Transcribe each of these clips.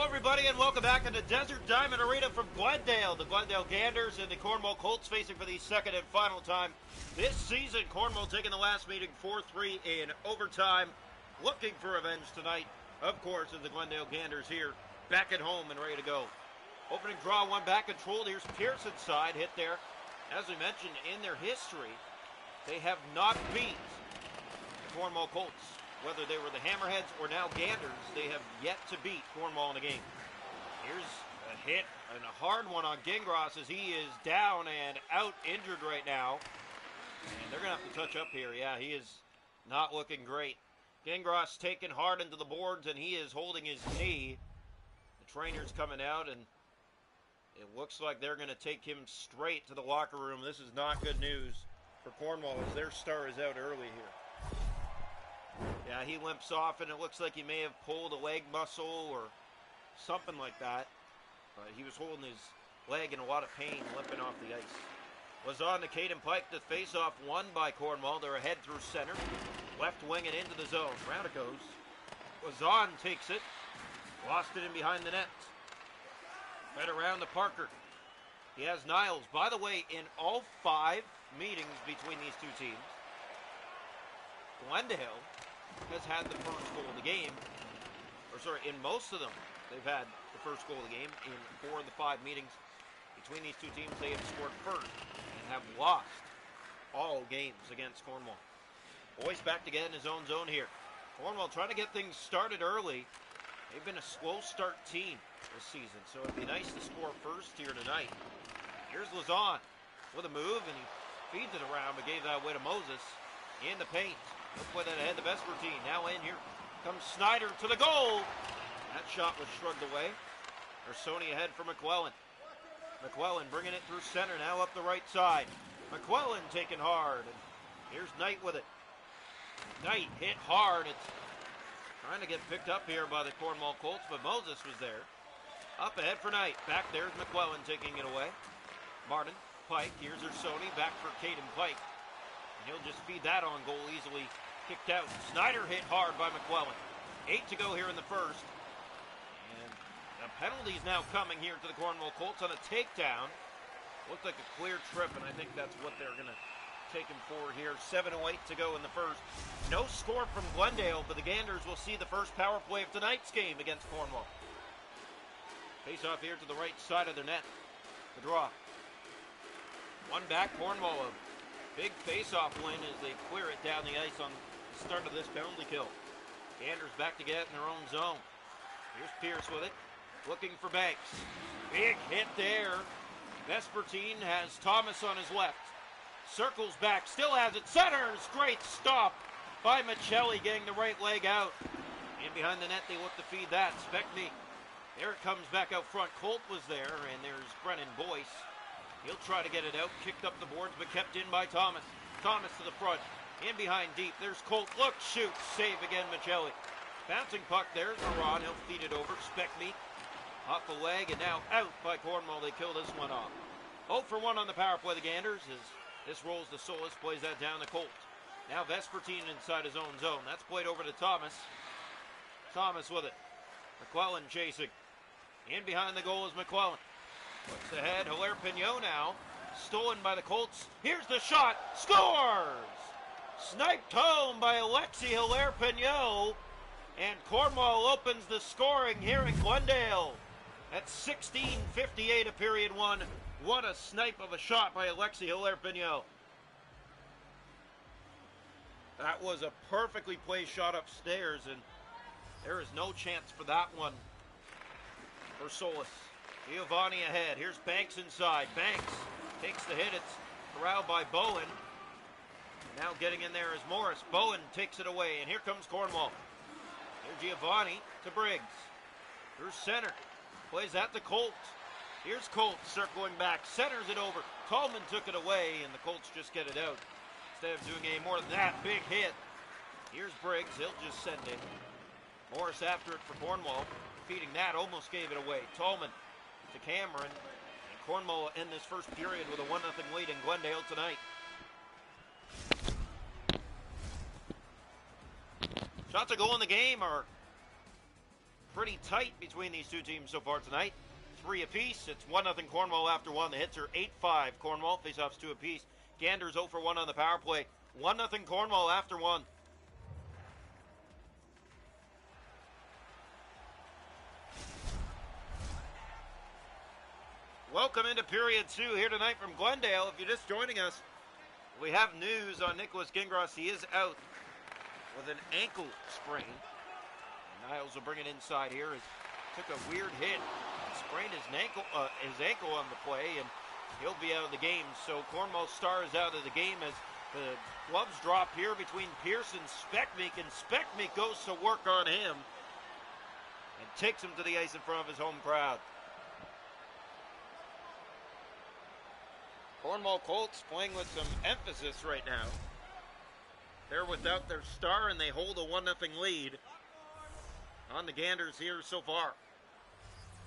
everybody, and welcome back to the Desert Diamond Arena from Glendale. The Glendale Ganders and the Cornwall Colts facing for the second and final time this season. Cornwall taking the last meeting 4-3 in overtime, looking for revenge tonight. Of course, as the Glendale Ganders here, back at home and ready to go. Opening draw, one back controlled. Here's Pearson's side, hit there. As we mentioned, in their history, they have not beat the Cornwall Colts. Whether they were the Hammerheads or now Ganders, they have yet to beat Cornwall in a game. Here's a hit and a hard one on Gingras as he is down and out injured right now. And they're going to have to touch up here. Yeah, he is not looking great. Gingras taken hard into the boards and he is holding his knee. The trainer's coming out and it looks like they're going to take him straight to the locker room. This is not good news for Cornwall as their star is out early here. Yeah, he limps off, and it looks like he may have pulled a leg muscle or something like that. But he was holding his leg in a lot of pain, limping off the ice. Was on to Caden Pike. The face-off won by Cornwall. They're ahead through center. Left wing and into the zone. Round it goes. Wazan takes it. Lost it in behind the net. Right around to Parker. He has Niles. By the way, in all 5 meetings between these two teams, Glendale has had the first goal of the game. In most of them, they've had the first goal of the game. In 4 of the 5 meetings between these two teams, they have scored first and have lost all games against Cornwall. Boys back to get in his own zone here. Cornwall trying to get things started early. They've been a slow start team this season, so it'd be nice to score first here tonight. Here's Lazon with a move, and he feeds it around, but gave that away to Moses in the paint. He'll play that ahead to Vespertine. Now in here comes Snyder to the goal. That shot was shrugged away. Ersoni ahead for McClellan. McClellan bringing it through center, now up the right side. McClellan taking hard. And here's Knight with it. Knight hit hard. It's trying to get picked up here by the Cornwall Colts, but Moses was there. Up ahead for Knight. Back there's McClellan taking it away. Martin, Pike. Here's Ersoni. Back for Caden Pike. And he'll just feed that on goal, easily kicked out. Snyder hit hard by McClellan. 8 to go here in the first. And a penalty's now coming here to the Cornwall Colts on a takedown. Looked like a clear trip, and I think that's what they're going to take him for here. 7:08 to go in the first. No score from Glendale, but the Ganders will see the first power play of tonight's game against Cornwall. Face off here to the right side of their net. The draw. One back, Cornwall. Big face-off win as they clear it down the ice on the start of this penalty kill. Ganders back to get in their own zone. Here's Pierce with it, looking for Banks. Big hit there. Vespertine has Thomas on his left. Circles back, still has it, centers. Great stop by Michelli, getting the right leg out. In behind the net, they look to feed that. Speckney. There it comes back out front. Colt was there, and there's Brennan Boyce. He'll try to get it out, kicked up the boards, but kept in by Thomas. Thomas to the front, in behind deep. There's Colt, look, shoot, save again, Michelli. Bouncing puck, there's Moran, he'll feed it over. Speckney off the leg, and now out by Cornwall. They kill this one off. 0 for 1 on the power play, the Ganders, as this rolls to Solis, plays that down to Colt. Now Vespertine inside his own zone. That's played over to Thomas. Thomas with it. McClellan chasing. In behind the goal is McClellan. Looks ahead, Hilaire Pignot now. Stolen by the Colts. Here's the shot. Scores! Sniped home by Alexi Hilaire Pignot. And Cornwall opens the scoring here in Glendale. At 16:58 of period 1. What a snipe of a shot by Alexi Hilaire Pignot. That was a perfectly placed shot upstairs, and there is no chance for that one for Solis. Giovanni ahead. Here's Banks inside. Banks takes the hit. It's corralled by Bowen. Now getting in there is Morris. Bowen takes it away, and here comes Cornwall. Here's Giovanni to Briggs. Through center. Plays that to Colt. Here's Colt circling back. Centers it over. Tallman took it away, and the Colts just get it out. Instead of doing any more than that, big hit. Here's Briggs. He'll just send it. Morris after it for Cornwall. Feeding that, almost gave it away. Tallman to Cameron. And Cornwall will end this first period with a 1-0 lead in Glendale tonight. Shots to go in the game are pretty tight between these two teams so far tonight. 3 apiece. It's 1-0 Cornwall after 1. The hits are 8-5 Cornwall. Faceoffs 2 apiece. Ganders 0 for 1 on the power play. 1-0 Cornwall after 1. Welcome into period 2 here tonight from Glendale. If you're just joining us, we have news on Nicholas Gingras. He is out with an ankle sprain. And Niles will bring it inside here. He took a weird hit, sprained his ankle on the play, and he'll be out of the game. So Cornwall Star is out of the game as the gloves drop here between Pierce and Speckmeek, and Speckmeek goes to work on him and takes him to the ice in front of his home crowd. Cornwall Colts playing with some emphasis right now. They're without their star and they hold a 1-0 lead on the Ganders here so far.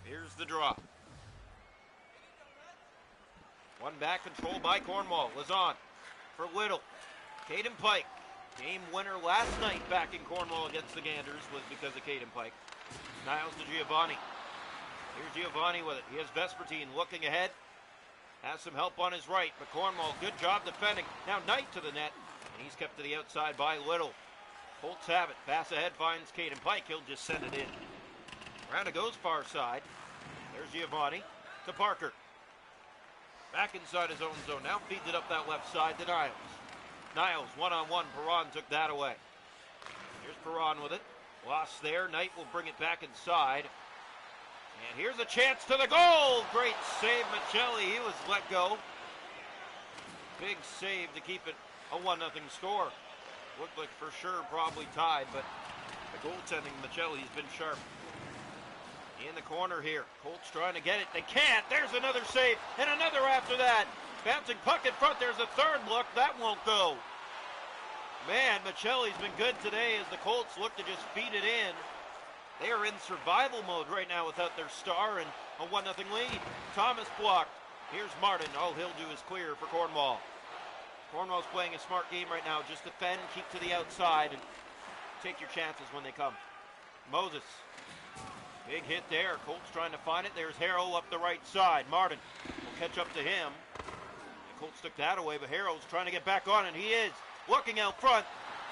Here's the draw. One back control by Cornwall. Lazon for Little. Caden Pike. Game winner last night back in Cornwall against the Ganders was because of Caden Pike. Niles to Giovanni. Here's Giovanni with it. He has Vespertine looking ahead. Has some help on his right, but Cornwall, good job defending. Now Knight to the net, and he's kept to the outside by Little. Colts have it. Pass ahead finds Caden Pike. He'll just send it in. Randa goes far side. There's Giovanni to Parker. Back inside his own zone. Now feeds it up that left side to Niles. Niles, one-on-one. Perron took that away. Here's Perron with it. Lost there. Knight will bring it back inside. And here's a chance to the goal. Great save, Michelli. He was let go. Big save to keep it a 1-0 score. Looked like for sure probably tied, but the goaltending, Michelli's been sharp. In the corner here. Colts trying to get it. They can't. There's another save and another after that. Bouncing puck in front. There's a third look. That won't go. Man, Michelli's been good today as the Colts look to just feed it in. They are in survival mode right now without their star and a 1-0 lead. Thomas blocked. Here's Martin. All he'll do is clear for Cornwall. Cornwall's playing a smart game right now. Just defend, keep to the outside, and take your chances when they come. Moses. Big hit there. Colts trying to find it. There's Harrell up the right side. Martin will catch up to him. The Colts took that away, but Harrell's trying to get back on it. He is looking out front.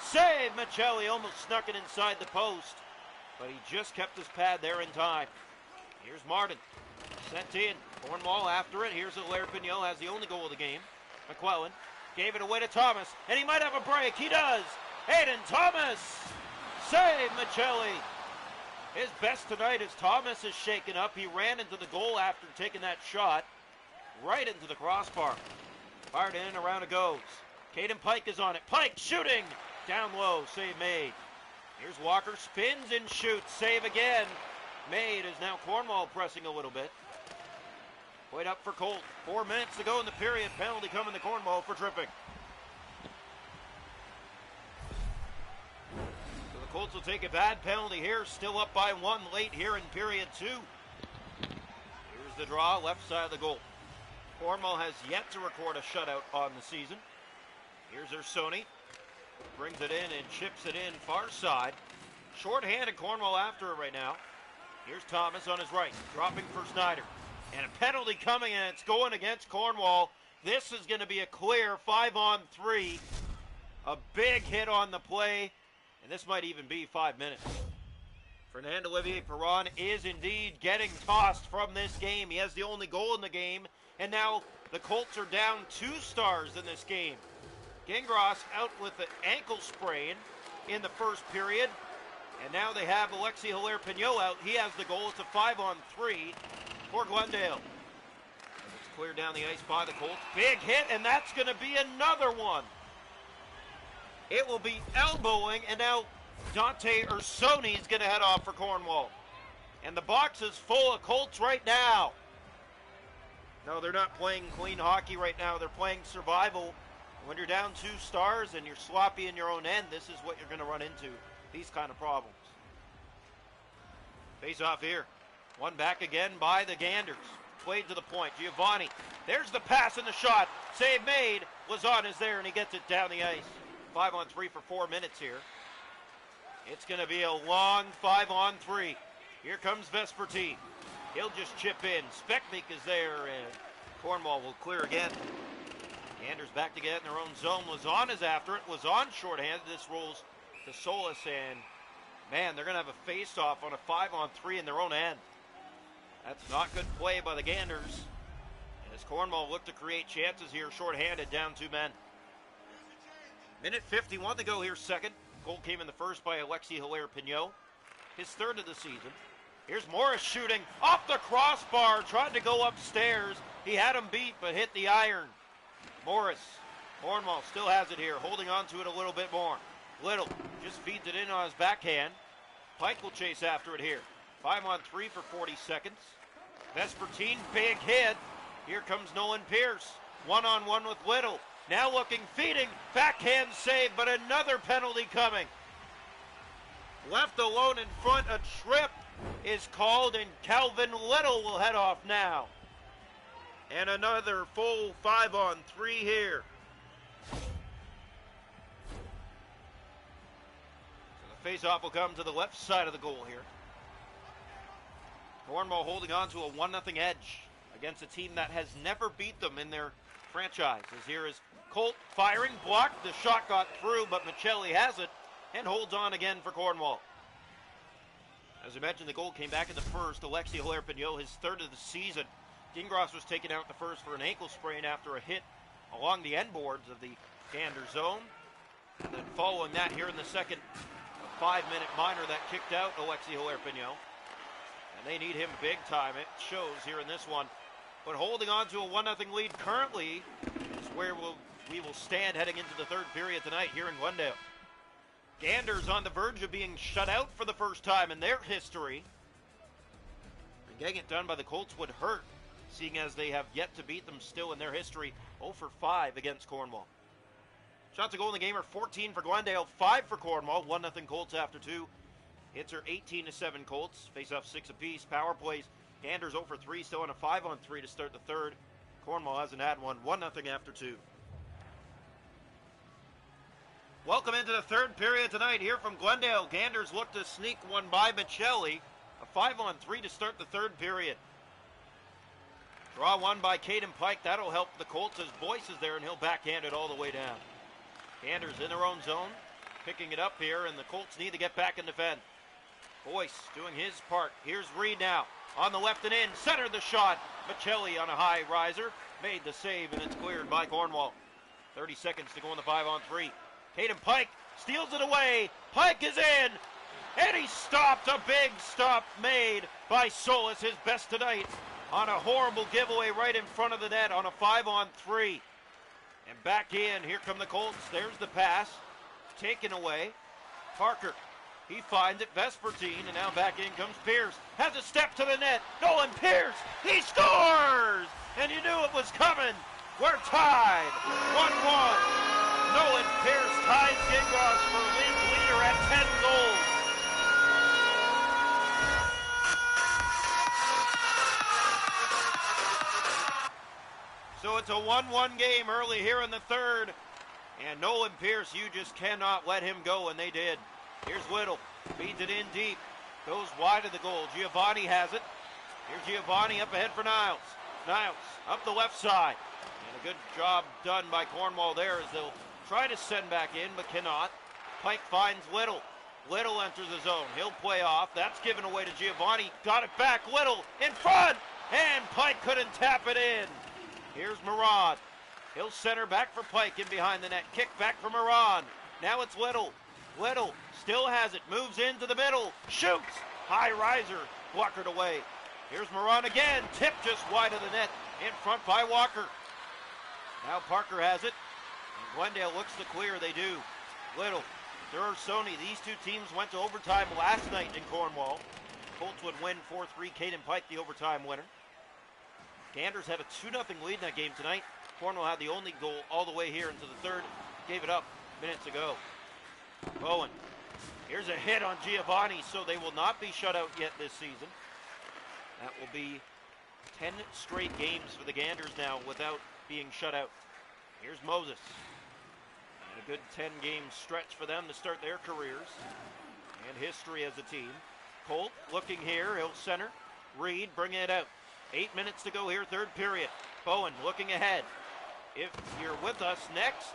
Save! Michelli almost snuck it inside the post, but he just kept his pad there in time. Here's Martin. Sent in. Cornwall after it. Here's Hilaire Pignot, has the only goal of the game. McClellan gave it away to Thomas, and he might have a break. He does. Hayden Thomas. Save Michelli. His best tonight as Thomas is shaken up. He ran into the goal after taking that shot. Right into the crossbar. Fired in, around it goes. Caden Pike is on it. Pike shooting. Down low. Save made. Here's Walker. Spins and shoots. Save again. Made is now Cornwall pressing a little bit. Wait up for Colt. 4 minutes to go in the period. Penalty coming to Cornwall for tripping. So the Colts will take a bad penalty here. Still up by 1 late here in period 2. Here's the draw, left side of the goal. Cornwall has yet to record a shutout on the season. Here's Ursoni. Brings it in and chips it in far side. Short-handed Cornwall after it right now. Here's Thomas on his right. Dropping for Snyder. And a penalty coming, and it's going against Cornwall. This is going to be a clear 5-on-3. A big hit on the play, and this might even be 5 minutes. Fernand Olivier Perron is indeed getting tossed from this game. He has the only goal in the game, and now the Colts are down 2 stars in this game. Gingras out with an ankle sprain in the first period, and now they have Alexi Hilaire-Pignot out. He has the goal. It's a 5-on-3 for Glendale. It's cleared down the ice by the Colts. Big hit, and that's going to be another one. It will be elbowing, and now Dante Ursoni is going to head off for Cornwall. And the box is full of Colts right now. No, they're not playing clean hockey right now. They're playing survival. When you're down 2 stars and you're sloppy in your own end, this is what you're going to run into. These kind of problems. Face off here. One back again by the Ganders. Played to the point. Giovanni. There's the pass and the shot. Save made. Lazon is there and he gets it down the ice. 5-on-3 for 4 minutes here. It's going to be a long 5-on-3. Here comes Vespertine. He'll just chip in. Speckbeek is there, and Cornwall will clear again. Ganders back to get in their own zone. Lazan is after it. Lazan shorthanded. This rolls to Solis, and man, they're going to have a face-off on a 5-on-3 in their own end. That's not good play by the Ganders. And as Cornwall look to create chances here, shorthanded, down 2 men. Minute 51 to go here, second. Goal came in the first by Alexis Hilaire-Pignot. His third of the season. Here's Morris shooting off the crossbar, tried to go upstairs. He had him beat, but hit the iron. Morris, Cornwall still has it here, holding on to it a little bit more. Little just feeds it in on his backhand. Pike will chase after it here. 5-on-3 for 40 seconds. Vespertine, big hit. Here comes Nolan Pierce. 1-on-1 with Little. Now looking, feeding, backhand save, but another penalty coming. Left alone in front, a trip is called, and Calvin Little will head off now. And another full 5-on-3 here. So the face-off will come to the left side of the goal here. Cornwall holding on to a 1-0 edge against a team that has never beat them in their franchise. As here is Colt firing, blocked, the shot got through, but Michelli has it and holds on again for Cornwall. As I mentioned, the goal came back in the first. Alexis Hilaire-Pignot, his third of the season. Gingras was taken out in the first for an ankle sprain after a hit along the end boards of the Gander zone. And then following that here in the second, a 5-minute minor that kicked out Alexis Hilaire-Pignot. And they need him big time. It shows here in this one. But holding on to a 1-0 lead currently is where we will stand heading into the third period tonight here in Glendale. Ganders on the verge of being shut out for the first time in their history. And getting it done by the Colts would hurt, seeing as they have yet to beat them still in their history. 0 for 5 against Cornwall. Shots to goal in the game are 14 for Glendale, 5 for Cornwall. 1-0 Colts after 2. Hits are 18-7 Colts. Face off 6 apiece. Power plays. Ganders 0 for 3, still on a 5-on-3 to start the third. Cornwall hasn't had one. 1-0 after 2. Welcome into the third period tonight here from Glendale. Ganders look to sneak one by Michelli. A 5-on-3 to start the third period. Draw one by Caden Pike. That'll help the Colts as Boyce is there, and he'll backhand it all the way down. Ganders in their own zone, picking it up here, and the Colts need to get back and defend. Boyce doing his part. Here's Reed now. On the left and in. Centered the shot. Michelli on a high riser. Made the save, and it's cleared by Cornwall. 30 seconds to go in the 5-on-3. Caden Pike steals it away. Pike is in. And he stopped. A big stop made by Solis, his best tonight, on a horrible giveaway right in front of the net on a 5-on-3. And back in. Here come the Colts. There's the pass. Taken away. Parker. He finds it. Vespertine. And now back in comes Pierce. Has a step to the net. Nolan Pierce. He scores! And you knew it was coming. We're tied. 1-1. Nolan Pierce ties Gingras for league leader at 10 goals. So it's a 1-1 game early here in the third. And Nolan Pierce, you just cannot let him go, and they did. Here's Little. Feeds it in deep. Goes wide of the goal. Giovanni has it. Here's Giovanni up ahead for Niles. Niles up the left side. And a good job done by Cornwall there as they'll try to send back in, but cannot. Pike finds Little. Little enters the zone. He'll play off. That's given away to Giovanni. Got it back. Little in front. And Pike couldn't tap it in. Here's Moran. He'll center back for Pike in behind the net. Kick back for Moran. Now it's Little. Little still has it. Moves into the middle. Shoots. High riser. Walkered away. Here's Moran again. Tip just wide of the net. In front by Walker. Now Parker has it. And Glendale looks to clear. They do. Little. Dursoni. These two teams went to overtime last night in Cornwall. Colts would win 4-3. Caden Pike, the overtime winner. Ganders had a 2-0 lead in that game tonight. Cornwall had the only goal all the way here into the third. Gave it up minutes ago. Bowen. Here's a hit on Giovanni, so they will not be shut out yet this season. That will be 10 straight games for the Ganders now without being shut out. Here's Moses. And a good 10-game stretch for them to start their careers and history as a team. Colt looking here. He'll center. Reed bringing it out. 8 minutes to go here, third period. Bowen looking ahead. If you're with us next,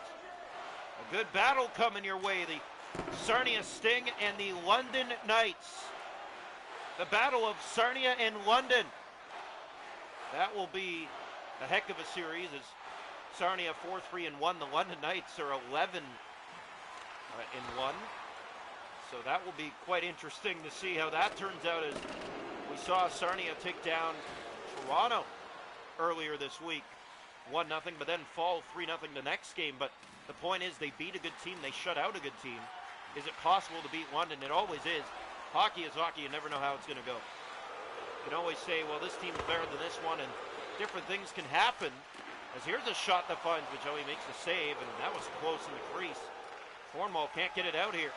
a good battle coming your way. The Sarnia Sting and the London Knights. The Battle of Sarnia and London. That will be a heck of a series as Sarnia 4-3-1. The London Knights are 11-1. So that will be quite interesting to see how that turns out, as we saw Sarnia take down Toronto earlier this week. 1-0, but then fall 3-0 the next game. But the point is, they beat a good team. They shut out a good team. Is it possible to beat London? It always is. Hockey is hockey. You never know how it's going to go. You can always say, well, this team's better than this one, and different things can happen. As here's a shot that finds Macelli, makes the save, and that was close in the crease. Cornwall can't get it out here.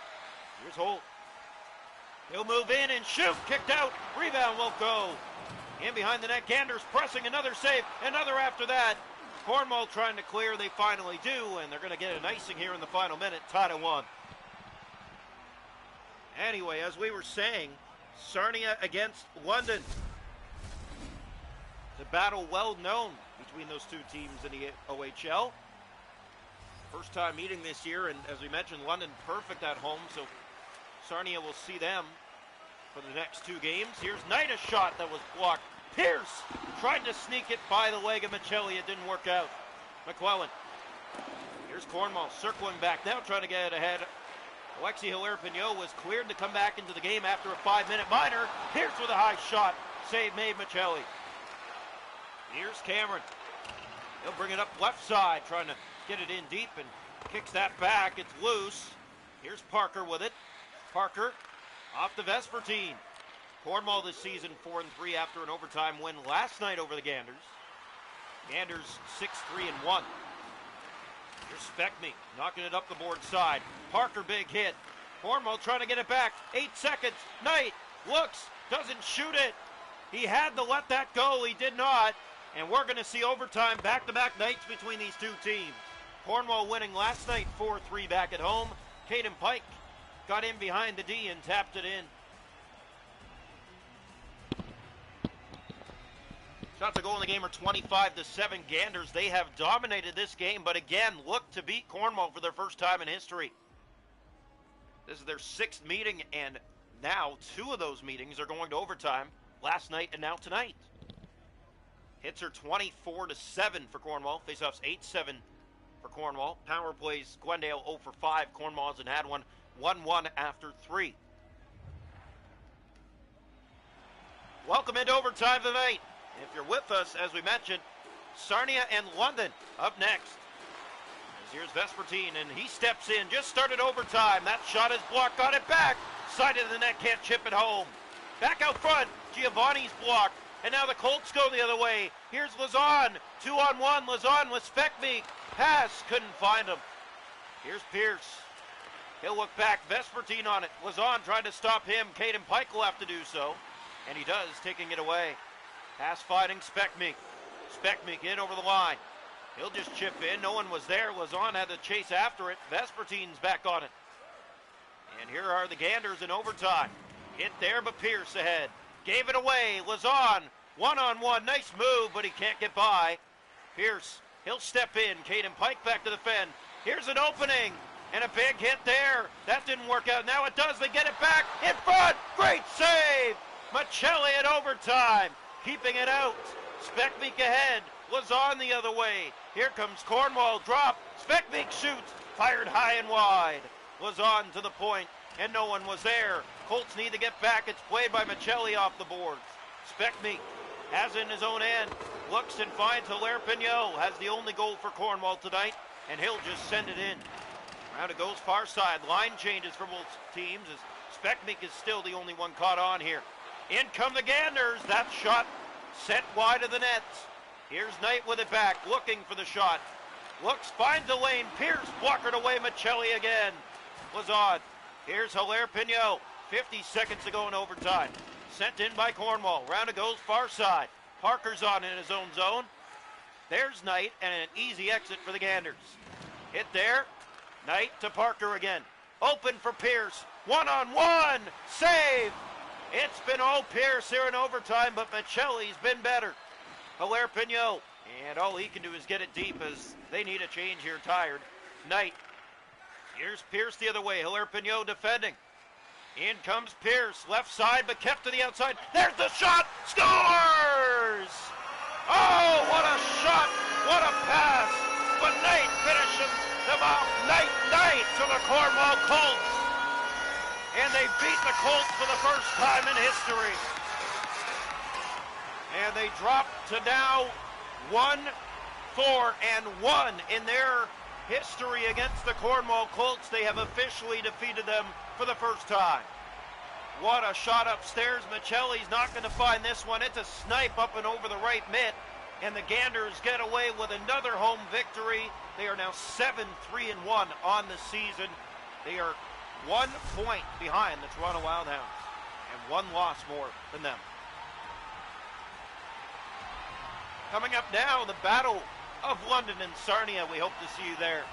Here's Holt. He'll move in and shoot. Kicked out. Rebound won't go. In behind the net, Ganders pressing, another save, another after that. Cornwall trying to clear, they finally do, and they're going to get an icing here in the final minute, tied at 1. Anyway, as we were saying, Sarnia against London. The battle well known between those two teams in the OHL. First time meeting this year, and as we mentioned, London perfect at home, so Sarnia will see them for the next 2 games. Here's Knight, a shot that was blocked. Pierce tried to sneak it by the leg of Macelli. It didn't work out. McClellan. Here's Cornwall circling back now, trying to get it ahead. Alexi Hilaire-Pignot was cleared to come back into the game after a 5-minute minor. Pierce with a high shot. Save made Macelli. Here's Cameron. He'll bring it up left side, trying to get it in deep, and kicks that back. It's loose. Here's Parker with it. Parker off the Vespertine. Cornwall this season 4-3 after an overtime win last night over the Ganders. Ganders 6-3-1. Here's Speckme knocking it up the board side. Parker, big hit. Cornwall trying to get it back. 8 seconds. Knight looks, doesn't shoot it. He had to let that go. He did not. And we're going to see overtime, back-to-back nights between these two teams. Cornwall winning last night 4-3 back at home. Caden Pike got in behind the D and tapped it in. Shots to goal in the game are 25-7. Ganders, they have dominated this game, but again, look to beat Cornwall for their first time in history. This is their 6th meeting, and now 2 of those meetings are going to overtime. Last night and now tonight. Hits are 24-7 for Cornwall. Faceoffs 8-7 for Cornwall. Power plays, Glendale 0 for 5. Cornwall hasn't had one. 1-1 after 3. Welcome into overtime tonight. If you're with us, as we mentioned, Sarnia and London up next. As here's Vespertine, and he steps in. Just started overtime. That shot is blocked. Got it back. Side of the net, can't chip it home. Back out front, Giovanni's blocked. And now the Colts go the other way. Here's Lazon. 2-on-1. Lazon with Speckme. Pass. Couldn't find him. Here's Pierce. He'll look back. Vespertine on it. Lazon trying to stop him. Caden Pike will have to do so. And he does, taking it away. Pass fighting Speckme. Speckme in over the line. He'll just chip in. No one was there. Lazon had to chase after it. Vespertine's back on it. And here are the Ganders in overtime. Hit there, but Pierce ahead. Gave it away. Lazon, 1-on-1. Nice move, but he can't get by. Pierce, he'll step in. Caden Pike back to the fend. Here's an opening, and a big hit there. That didn't work out. Now it does. They get it back in front. Great save. Macelli at overtime, keeping it out. Speckme ahead. Lazon the other way. Here comes Cornwall. Drop. Speckme shoots. Fired high and wide. Lazon to the point, and no one was there. Colts need to get back. It's played by Macelli off the boards. Speckme has it in his own end. Looks and finds Hilaire-Pignot. Has the only goal for Cornwall tonight, and he'll just send it in. Round it goes far side. Line changes for both teams as Speckme is still the only one caught on here. In come the Ganders. That shot sent wide of the net. Here's Knight with it back, looking for the shot. Looks, finds a lane. Pierce blockered away. Macelli again. Lazon. Here's Hilaire-Pignot. 50 seconds to go in overtime. Sent in by Cornwall. Round it goes far side. Parker's on in his own zone. There's Knight, and an easy exit for the Ganders. Hit there. Knight to Parker again. Open for Pierce. 1-on-1. Save. It's been all Pierce here in overtime, but Michelli's been better. Hilaire Pignot, and all he can do is get it deep as they need a change here, tired. Knight. Here's Pierce the other way. Hilaire Pignot defending. In comes Pierce, left side, but kept to the outside. There's the shot! Scores! Oh, what a shot! What a pass! But Knight finishes them off. Knight to the Cornwall Colts. And they beat the Colts for the first time in history. And they drop to now 1-4-1 in their history against the Cornwall Colts. They have officially defeated them for the first time. What a shot upstairs. Michelli's not going to find this one. It's a snipe up and over the right mitt. And the Ganders get away with another home victory. They are now 7-3-1 on the season. They are 1 point behind the Toronto Wildhounds and 1 loss more than them. Coming up now, the Battle of London and Sarnia. We hope to see you there.